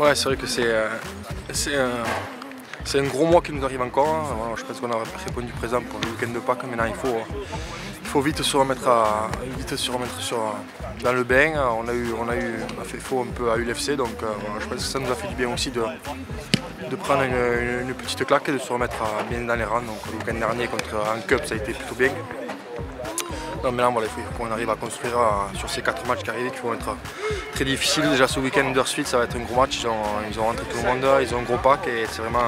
Ouais, c'est vrai que c'est un gros mois qui nous arrive encore. Voilà, je pense qu'on a répondu présent pour le week-end de Pâques. Maintenant, il faut vite se remettre, dans le bain. On a fait faux un peu à l'UFC, donc voilà, je pense que ça nous a fait du bien aussi de prendre une petite claque et de se remettre bien dans les rangs. Donc le week-end dernier contre un Cup, ça a été plutôt bien. Donc maintenant, voilà, il faut qu'on arrive à construire sur ces 4 matchs qui arrivent, qui vont être très difficiles. Déjà ce week-end d'Earthfit, ça va être un gros match. Ils ont rentré tout le monde, ils ont un gros pack et c'est vraiment,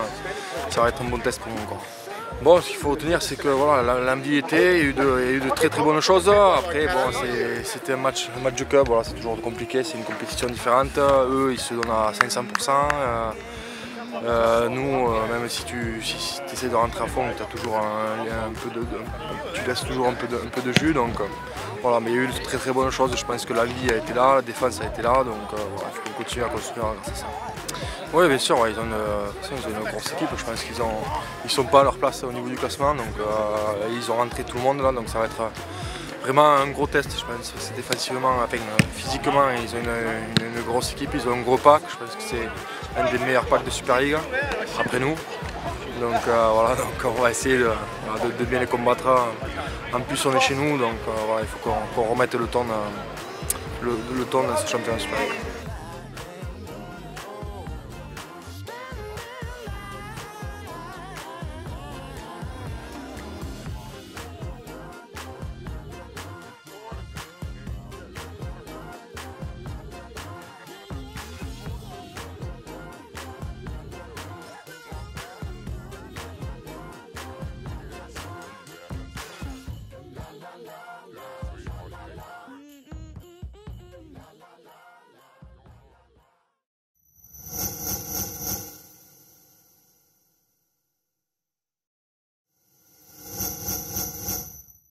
ça va être un bon test pour nous encore. Bon, ce qu'il faut retenir, c'est que voilà, l'ambiguïté, il y a eu de très bonnes choses. Après, bon, c'était un match de club, voilà, c'est toujours compliqué, c'est une compétition différente. Eux, ils se donnent à 500%. Nous, même si tu essaies de rentrer à fond, tu laisses toujours un peu de jus. Donc, voilà, mais il y a eu de très bonnes choses. Je pense que la vie a été là, la défense a été là. Donc voilà, il faut continuer à construire grâce à ça. Oui, bien sûr, ouais, ils ont une grosse équipe. Je pense qu'ils ne sont pas à leur place au niveau du classement. Donc, ils ont rentré tout le monde là. Donc ça va être vraiment un gros test. Je pense que c'est défensivement, enfin, physiquement, ils ont une grosse équipe. Ils ont un gros pack. Je pense que c'est un des meilleurs packs de Super League après nous. Donc voilà, donc on va essayer de bien les combattre. En plus on est chez nous, donc voilà, il faut qu'on remette le ton dans ce championnat Super League.